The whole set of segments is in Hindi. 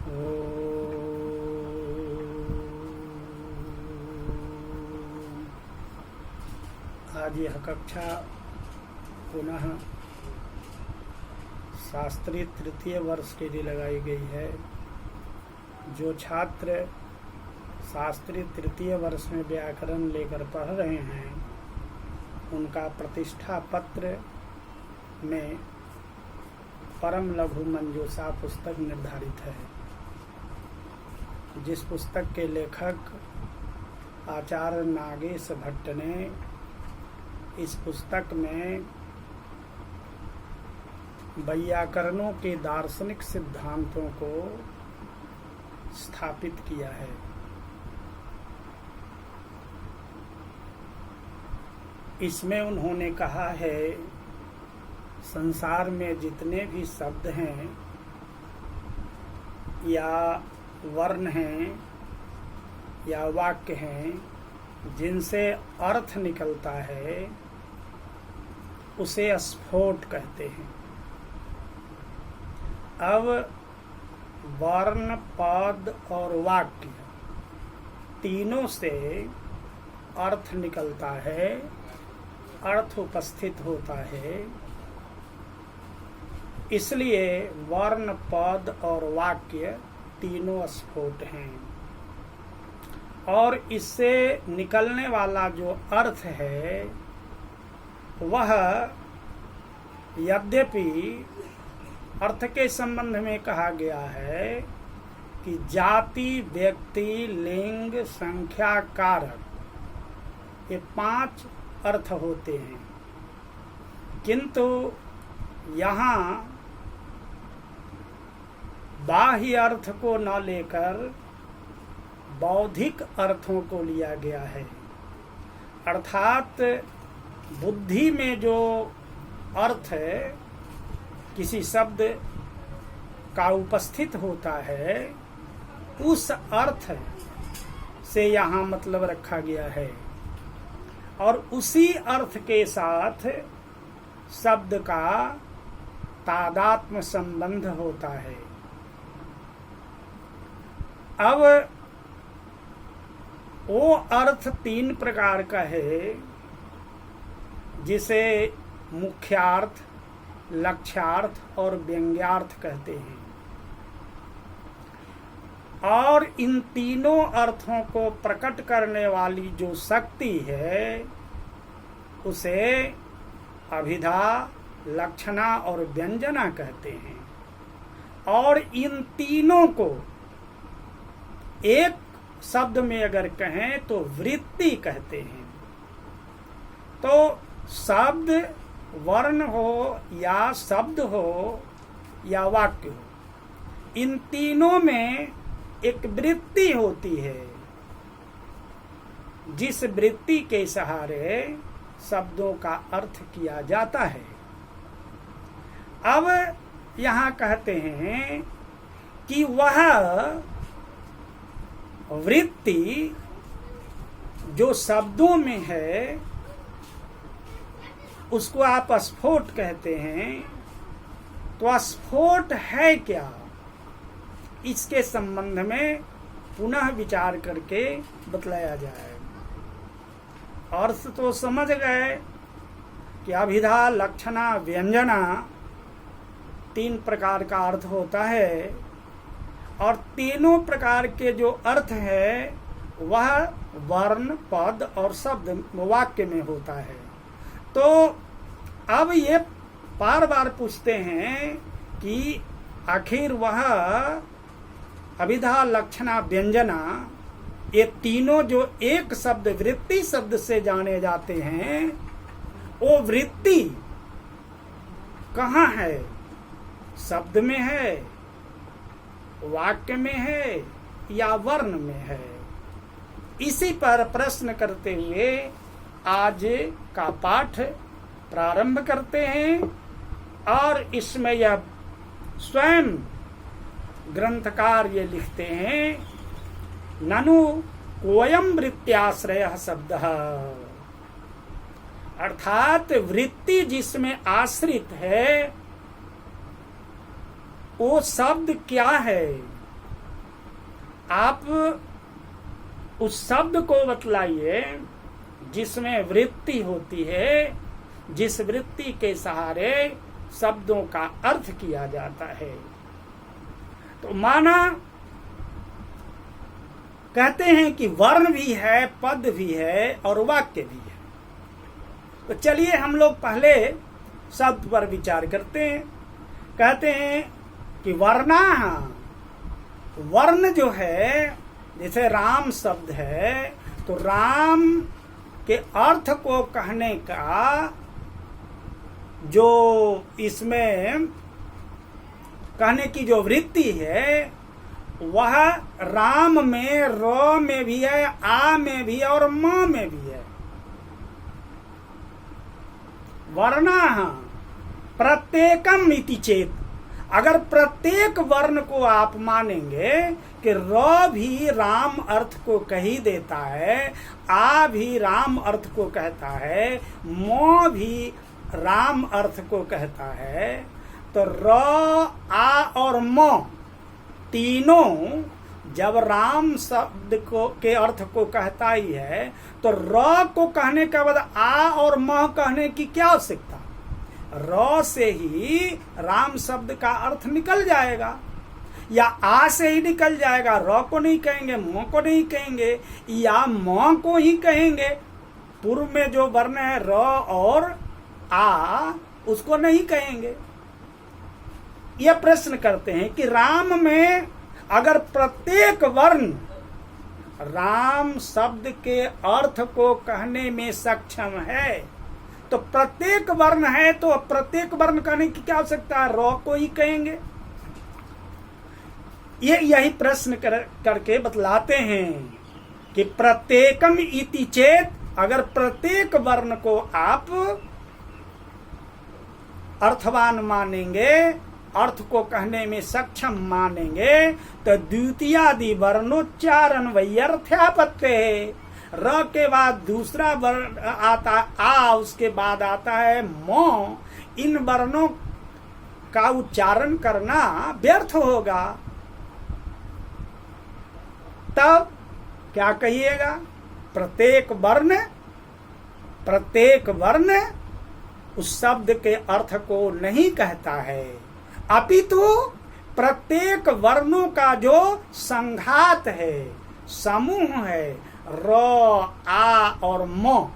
आज यह कक्षा पुनः शास्त्री तृतीय वर्ष के लिए लगाई गई है। जो छात्र शास्त्री तृतीय वर्ष में व्याकरण लेकर पढ़ रहे हैं, उनका प्रतिष्ठा पत्र में परम लघु मंजूषा पुस्तक निर्धारित है, जिस पुस्तक के लेखक आचार्य नागेश भट्ट ने इस पुस्तक में वैयाकरणों के दार्शनिक सिद्धांतों को स्थापित किया है। इसमें उन्होंने कहा है, संसार में जितने भी शब्द हैं या वर्ण हैं या वाक्य हैं, जिनसे अर्थ निकलता है, उसे स्फोट कहते हैं। अब वर्ण, पद और वाक्य तीनों से अर्थ निकलता है, अर्थ उपस्थित होता है। इसलिए वर्ण, पद और वाक्य तीनों स्फोट हैं, और इससे निकलने वाला जो अर्थ है वह यद्यपि अर्थ के संबंध में कहा गया है कि जाति, व्यक्ति, लिंग, संख्या, कारक, ये 5 अर्थ होते हैं, किंतु यहाँ बाह्य अर्थ को न लेकर बौद्धिक अर्थों को लिया गया है। अर्थात बुद्धि में जो अर्थ किसी शब्द का उपस्थित होता है, उस अर्थ से यहाँ मतलब रखा गया है, और उसी अर्थ के साथ शब्द का तादात्म्य संबंध होता है। अब वो अर्थ 3 प्रकार का है, जिसे मुख्यार्थ, लक्ष्यार्थ और व्यंग्यार्थ कहते हैं। और इन तीनों अर्थों को प्रकट करने वाली जो शक्ति है, उसे अभिधा, लक्षणा और व्यंजना कहते हैं। और इन तीनों को एक शब्द में अगर कहें तो वृत्ति कहते हैं। तो शब्द, वर्ण हो या शब्द हो या वाक्य हो, इन तीनों में एक वृत्ति होती है, जिस वृत्ति के सहारे शब्दों का अर्थ किया जाता है। अब यहाँ कहते हैं कि वह वृत्ति जो शब्दों में है, उसको आप स्फोट कहते हैं। तो स्फोट है क्या, इसके संबंध में पुनः विचार करके बतलाया जाए। अर्थ तो समझ गए कि अभिधा, लक्षणा, व्यंजना 3 प्रकार का अर्थ होता है, और तीनों प्रकार के जो अर्थ है वह वर्ण, पद और शब्द, वाक्य में होता है। तो अब ये बार बार पूछते हैं कि आखिर वह अभिधा, लक्षणा, व्यंजना, ये तीनों जो एक शब्द वृत्ति शब्द से जाने जाते हैं, वो वृत्ति कहाँ है? शब्द में है, वाक्य में है या वर्ण में है? इसी पर प्रश्न करते हुए आज का पाठ प्रारंभ करते हैं। और इसमें यह स्वयं ग्रंथकार ये लिखते हैं, ननु कोयम वृत्त्याश्रय शब्दः, अर्थात वृत्ति जिसमें आश्रित है वो शब्द क्या है, आप उस शब्द को बतलाइए जिसमें वृत्ति होती है, जिस वृत्ति के सहारे शब्दों का अर्थ किया जाता है। तो माना कहते हैं कि वर्ण भी है, पद भी है और वाक्य भी है। तो चलिए हम लोग पहले शब्द पर विचार करते हैं। कहते हैं कि वर्णा, वर्ण जो है, जैसे राम शब्द है, तो राम के अर्थ को कहने का जो इसमें कहने की जो वृत्ति है, वह राम में, र में भी है, आ में भी है और म में भी है। वर्णा प्रत्येकम इति चेत, अगर प्रत्येक वर्ण को आप मानेंगे कि र भी राम अर्थ को कही देता है, आ भी राम अर्थ को कहता है, म भी राम अर्थ को कहता है, तो र, आ और म तीनों जब राम शब्द को के अर्थ को कहता ही है, तो र को कहने के बाद आ और म कहने की क्या आवश्यकता? र से ही राम शब्द का अर्थ निकल जाएगा, या आ से ही निकल जाएगा। र को नहीं कहेंगे, म को नहीं कहेंगे, या म को ही कहेंगे। पूर्व में जो वर्ण है र और आ, उसको नहीं कहेंगे। यह प्रश्न करते हैं कि राम में अगर प्रत्येक वर्ण राम शब्द के अर्थ को कहने में सक्षम है, तो प्रत्येक वर्ण है तो प्रत्येक वर्ण कहने की क्या आवश्यकता है? र को ही कहेंगे। यही प्रश्न करके बतलाते हैं कि प्रत्येकम इति चेत, अगर प्रत्येक वर्ण को आप अर्थवान मानेंगे, अर्थ को कहने में सक्षम मानेंगे, तो द्वितीयादि वर्णोच्चारण वैयर्थ्यापत्ते है। र के बाद दूसरा वर्ण आता आ, उसके बाद आता है म, इन वर्णों का उच्चारण करना व्यर्थ होगा। तब क्या कहिएगा? प्रत्येक वर्ण उस शब्द के अर्थ को नहीं कहता है, अपितु प्रत्येक वर्णों का जो संघात है, समूह है, र, आ और म,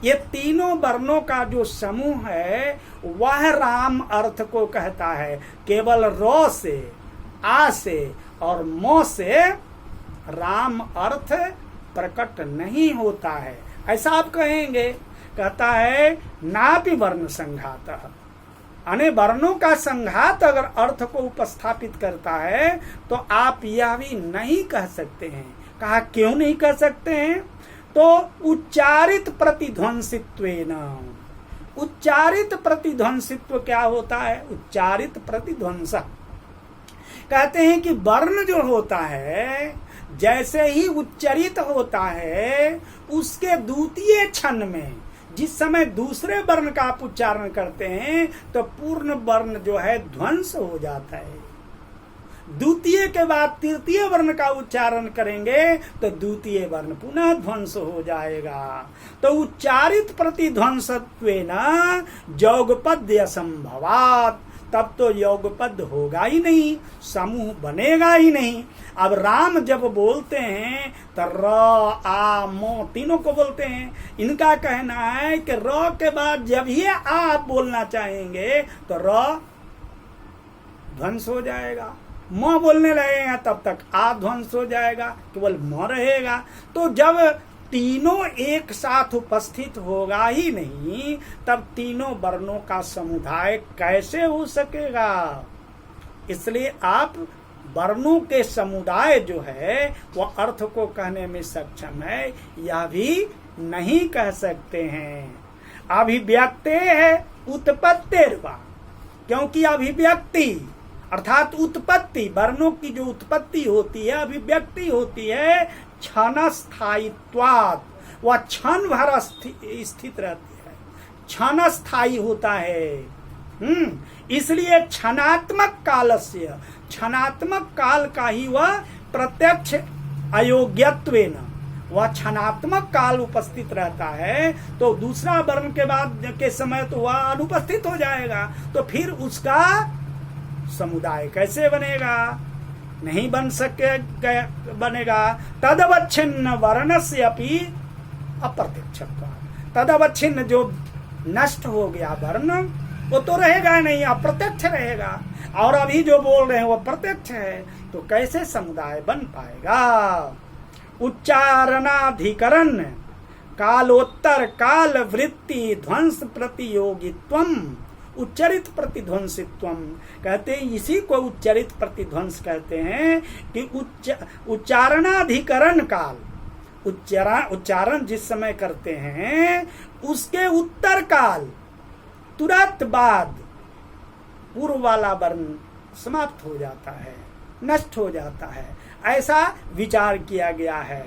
ये तीनों वर्णों का जो समूह है वह राम अर्थ को कहता है। केवल र से, आ से और म से राम अर्थ प्रकट नहीं होता है, ऐसा आप कहेंगे। कहता है नापि वर्ण संघात, अने वर्णों का संघात अगर अर्थ को उपस्थापित करता है तो आप यह भी नहीं कह सकते हैं। कहा क्यों नहीं कह सकते हैं? तो उच्चारित प्रतिध्वंसित्वेन, उच्चारित प्रतिध्वंसित्व क्या होता है? उच्चारित प्रतिध्वंस कहते हैं कि वर्ण जो होता है जैसे ही उच्चरित होता है, उसके द्वितीय क्षण में जिस समय दूसरे वर्ण का आप उच्चारण करते हैं तो पूर्ण वर्ण जो है ध्वंस हो जाता है। द्वितीय के बाद तृतीय वर्ण का उच्चारण करेंगे तो द्वितीय वर्ण पुनः ध्वंस हो जाएगा। तो उच्चारित प्रतिध्वंसत्वेन योगपद्य असंभवात्, तब तो योगपद होगा ही नहीं, समूह बनेगा ही नहीं। अब राम जब बोलते हैं तो र, आ, म तीनों को बोलते हैं। इनका कहना है कि र के बाद जब ये आ आप बोलना चाहेंगे तो र ध्वंस हो जाएगा, म बोलने लगेगा तब तक आ ध्वंस हो जाएगा, केवल म रहेगा। तो जब तीनों एक साथ उपस्थित होगा ही नहीं, तब तीनों वर्णों का समुदाय कैसे हो सकेगा? इसलिए आप वर्णों के समुदाय जो है वह अर्थ को कहने में सक्षम है, यह भी नहीं कह सकते हैं। अभिव्यक्ते है उत्पत्तिर्वा, क्योंकि अभिव्यक्ति अर्थात उत्पत्ति, वर्णों की जो उत्पत्ति होती है, अभिव्यक्ति होती है क्षण स्थायित्वात्, वह क्षण भर स्थित रहती है, क्षण स्थायी होता है। इसलिए क्षणात्मक कालस्य, क्षणात्मक काल का ही वह प्रत्यक्ष अयोग्यत्वेन वह क्षणात्मक काल उपस्थित रहता है, तो दूसरा वर्ण के बाद के समय तो वह अनुपस्थित हो जाएगा, तो फिर उसका समुदाय कैसे बनेगा? नहीं बन सके बनेगा। तदवच्छिन्न वर्णस्य अपि अप्रत्यक्षत्वात्, तदवच्छिन्न जो नष्ट हो गया वर्ण वो तो रहेगा नहीं, अप्रत्यक्ष रहेगा, और अभी जो बोल रहे हैं वो प्रत्यक्ष है, तो कैसे समुदाय बन पाएगा? उच्चारणाधिकरण कालोत्तर काल वृत्ति ध्वंस प्रतियोगित्वम उच्चरित प्रतिध्वंसित्वम कहते हैं। इसी को उच्चरित प्रतिध्वंस कहते हैं कि उच्चारणाधिकरण काल, उच्चारण जिस समय करते हैं उसके उत्तर काल तुरंत बाद पूर्व वाला वर्ण समाप्त हो जाता है, नष्ट हो जाता है, ऐसा विचार किया गया है।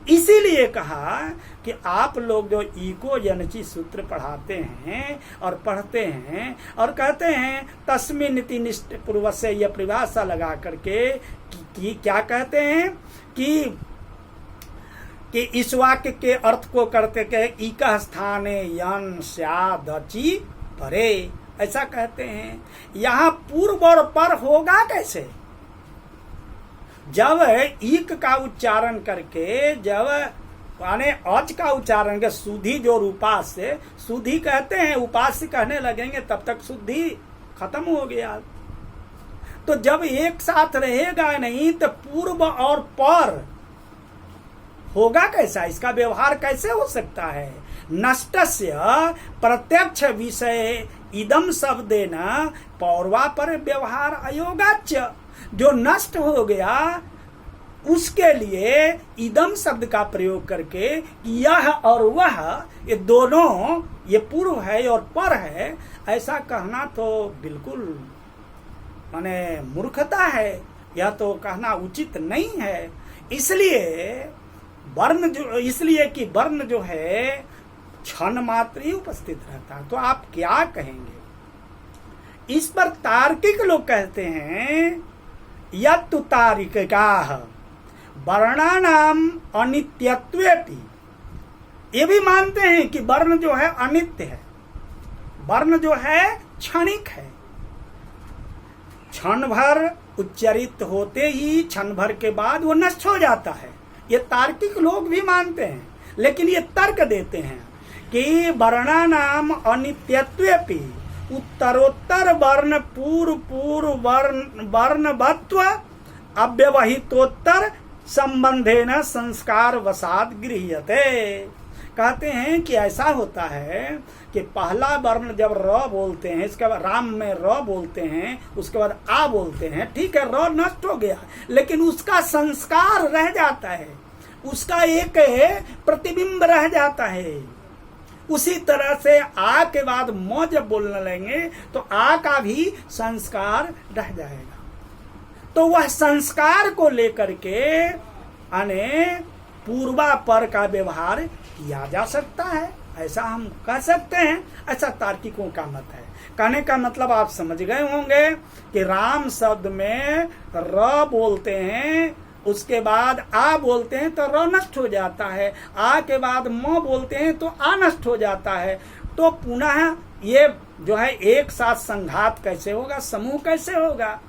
इसीलिए कहा कि आप लोग जो इको जनची सूत्र पढ़ाते हैं और पढ़ते हैं और कहते हैं तस्मिन् इति निष्ठ पूर्वस्य यह परिभाषा लगा करके कि क्या कहते हैं कि इस वाक्य के अर्थ को करते के इकः स्थाने यन स्यादचि परे, ऐसा कहते हैं। यहाँ पूर्व और पर होगा कैसे? जब ईक का उच्चारण करके, जब माने अच का उच्चारण के सुधि जो उपास से सुधि कहते हैं, उपास से कहने लगेंगे तब तक शुद्धि खत्म हो गया। तो जब एक साथ रहेगा नहीं तो पूर्व और पर होगा कैसा? इसका व्यवहार कैसे हो सकता है? नष्टस्य प्रत्यक्ष विषय इदम शब्देन पौर्वा पर व्यवहार अयोगाच्य, जो नष्ट हो गया उसके लिए इदम शब्द का प्रयोग करके यह और वह ये दोनों, ये पूर्व है और पर है, ऐसा कहना तो बिल्कुल माने मूर्खता है, यह तो कहना उचित नहीं है। इसलिए कि वर्ण जो है क्षण मात्र ही उपस्थित रहता है, तो आप क्या कहेंगे? इस पर तार्किक लोग कहते हैं यत्तु तार्किकाः वर्णानाम अनित्यत्वेपि, ये भी मानते हैं कि वर्ण जो है अनित्य है, वर्ण जो है क्षणिक है, क्षण भर उच्चरित होते ही क्षण भर के बाद वो नष्ट हो जाता है, ये तार्किक लोग भी मानते हैं। लेकिन ये तर्क देते हैं कि वर्णानाम अनित्यत्वेपि उत्तरोत्तर वर्ण पूर्व वर्णवत्व अव्यवहितोत्तर संबंधेन संस्कार वसाद गृह्यते। कहते हैं कि ऐसा होता है कि पहला वर्ण जब र बोलते हैं, इसके बाद राम में र बोलते हैं, उसके बाद आ बोलते हैं, ठीक है, र नष्ट हो गया, लेकिन उसका संस्कार रह जाता है, उसका एक प्रतिबिंब रह जाता है। उसी तरह से आ के बाद म जब बोलने लगेंगे तो आ का भी संस्कार रह जाएगा, तो वह संस्कार को लेकर के अने पूर्वा पर का व्यवहार किया जा सकता है, ऐसा हम कह सकते हैं। ऐसा तार्किकों का मत है। कहने का मतलब आप समझ गए होंगे कि राम शब्द में र बोलते हैं, उसके बाद आ बोलते हैं तो र नष्ट हो जाता है, आ के बाद म बोलते हैं तो आ नष्ट हो जाता है, तो पुनः ये जो है एक साथ संघात कैसे होगा, समूह कैसे होगा?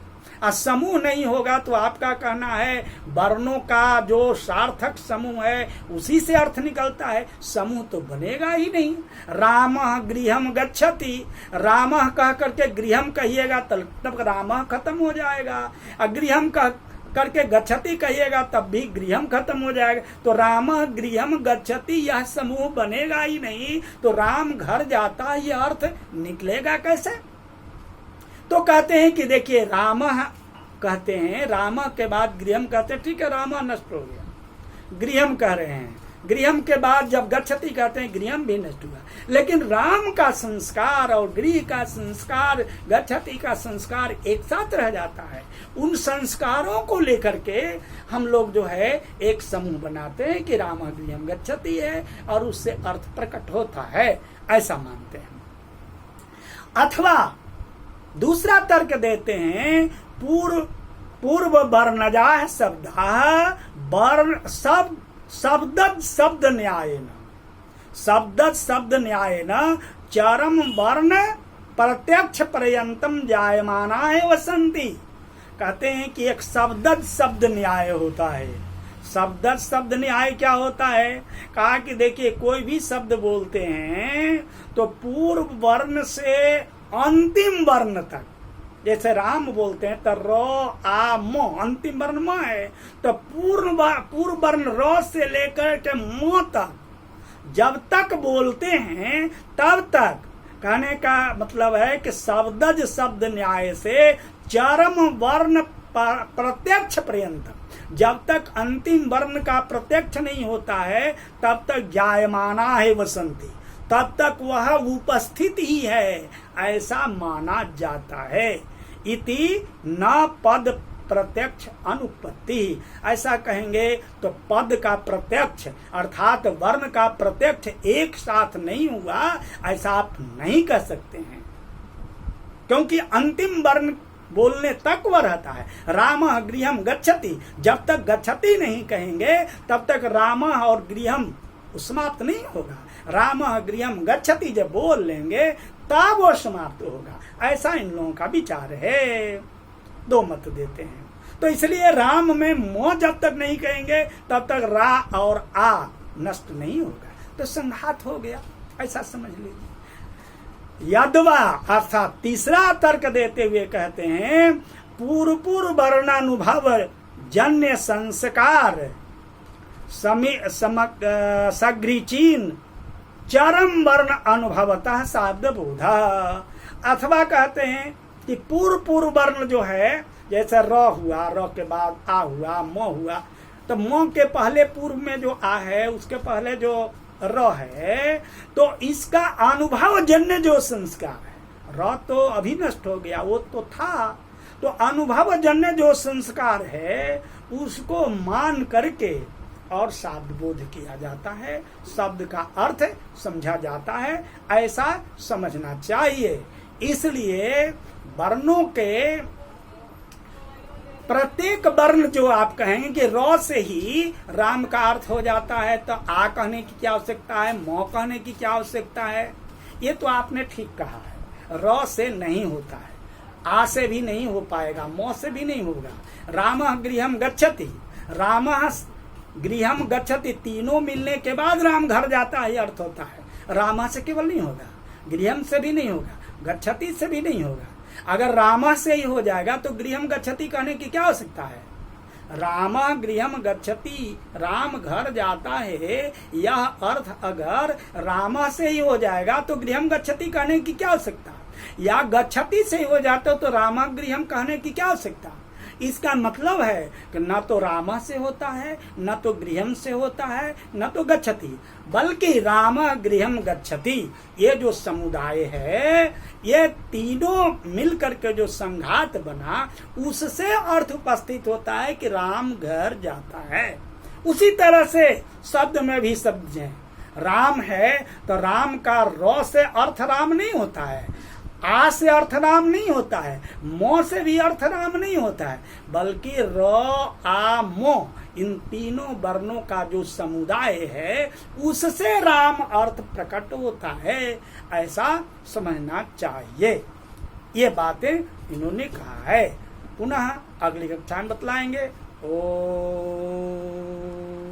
समूह नहीं होगा तो आपका कहना है वर्णों का जो सार्थक समूह है उसी से अर्थ निकलता है, समूह तो बनेगा ही नहीं। रामः गृहम गच्छति, रामः कह करके गृहम कहिएगा तब रामः खत्म हो जाएगा, गृहम कह करके गच्छति कहिएगा तब भी गृहम खत्म हो जाएगा, तो रामः गृहम गच्छति यह समूह बनेगा ही नहीं, तो राम घर जाता यह अर्थ निकलेगा कैसे? तो कहते हैं कि देखिए रामः कहते हैं, रामः के बाद गृहम कहते हैं, ठीक है, रामः नष्ट हो गया, गृहम कह रहे हैं, गृहम के बाद जब गच्छति कहते हैं गृहम भी नष्ट हुआ, लेकिन राम का संस्कार और गृह का संस्कार, गच्छति का संस्कार एक साथ रह जाता है। उन संस्कारों को लेकर के हम लोग जो है एक समूह बनाते हैं कि रामः गृहम गच्छति है और उससे अर्थ प्रकट होता है, ऐसा मानते हैं। अथवा दूसरा तर्क देते हैं पूर्व पूर्व वर्णजा शब्दा वर्ण शब्द न्यायेन शब्द न्यायेन चरम वर्ण प्रत्यक्ष पर्यंतम जायमाना है वसंती। कहते हैं कि एक शब्द न्याय होता है। शब्द न्याय क्या होता है? कहा कि देखिए कोई भी शब्द बोलते हैं तो पूर्व वर्ण से अंतिम वर्ण तक, जैसे राम बोलते हैं तो र आ म अंतिम वर्ण म है, तो पूर्व वर्ण र से लेकर के म तक जब तक बोलते हैं तब तक, कहने का मतलब है कि शब्द न्याय से चरम वर्ण प्रत्यक्ष पर्यंत, जब तक अंतिम वर्ण का प्रत्यक्ष नहीं होता है तब तक जायमाना है वसंती, तब तक वह उपस्थित ही है, ऐसा माना जाता है। इति न पद प्रत्यक्ष अनुपत्ति, ऐसा कहेंगे तो पद का प्रत्यक्ष अर्थात वर्ण का प्रत्यक्ष एक साथ नहीं हुआ, ऐसा आप नहीं कह सकते हैं, क्योंकि अंतिम वर्ण बोलने तक वह रहता है। राम गृहम गच्छति, जब तक गच्छति नहीं कहेंगे तब तक राम और गृहम समाप्त नहीं होगा। राम गृहम गच्छति जब बोल लेंगे तब वो समाप्त होगा, ऐसा इन लोगों का विचार है। दो मत देते हैं, तो इसलिए राम में मो जब तक नहीं कहेंगे तब तक रा और आ नष्ट नहीं होगा, तो संघात हो गया, ऐसा समझ लीजिए। यद्वा अर्थात तीसरा तर्क देते हुए कहते हैं पूर्व वर्णानुभव जन्य संस्कार सग्रीचीन चरम वर्ण अनुभवतः शब्द बोध, अथवा कहते हैं कि पूर्व वर्ण जो है, जैसे र हुआ, र के बाद आ हुआ, म हुआ, तो म के पहले पूर्व में जो आ है उसके पहले जो र है, तो इसका अनुभव जन्य जो संस्कार है, र तो अभी नष्ट हो गया, वो तो था, तो अनुभव जन्य जो संस्कार है उसको मान करके और शब्द बोध किया जाता है, शब्द का अर्थ समझा जाता है, ऐसा समझना चाहिए। इसलिए वर्णों के प्रत्येक वर्ण जो आप कहेंगे कि र से ही राम का अर्थ हो जाता है, तो आ कहने की क्या आवश्यकता है, म कहने की क्या आवश्यकता है, ये तो आपने ठीक कहा है। र से नहीं होता है, आ से भी नहीं हो पाएगा, म से भी नहीं होगा। राम गृहम गच्छति, राम गृहम गच्छति, तीनों मिलने के बाद राम घर जाता है अर्थ होता है। राम से केवल नहीं होगा, गृहम से भी नहीं होगा, गच्छति से भी नहीं होगा। अगर राम से ही हो जाएगा तो गृहम गच्छति कहने की क्या आवश्यकता है? राम गृहम गच्छति, राम घर जाता है, यह अर्थ अगर राम से ही हो जाएगा तो गृहम गच्छति कहने की क्या आवश्यकता? या गच्छति से ही हो जाता तो राम गृहम कहने की क्या आवश्यकता? इसका मतलब है कि न तो रामा से होता है, न तो गृहम से होता है, न तो गच्छति, बल्कि राम गृहम गच्छति, ये जो समुदाय है, ये तीनों मिलकर के जो संघात बना, उससे अर्थ उपस्थित होता है कि राम घर जाता है। उसी तरह से शब्द में भी शब्द है, राम है तो राम का र से अर्थ राम नहीं होता है, आ से अर्थ राम नहीं होता है, मो से भी अर्थ राम नहीं होता है, बल्कि र आ मो इन तीनों वर्णों का जो समुदाय है उससे राम अर्थ प्रकट होता है, ऐसा समझना चाहिए। ये बातें इन्होंने कहा है, पुनः अगली कक्षा में बतलाएंगे। ओ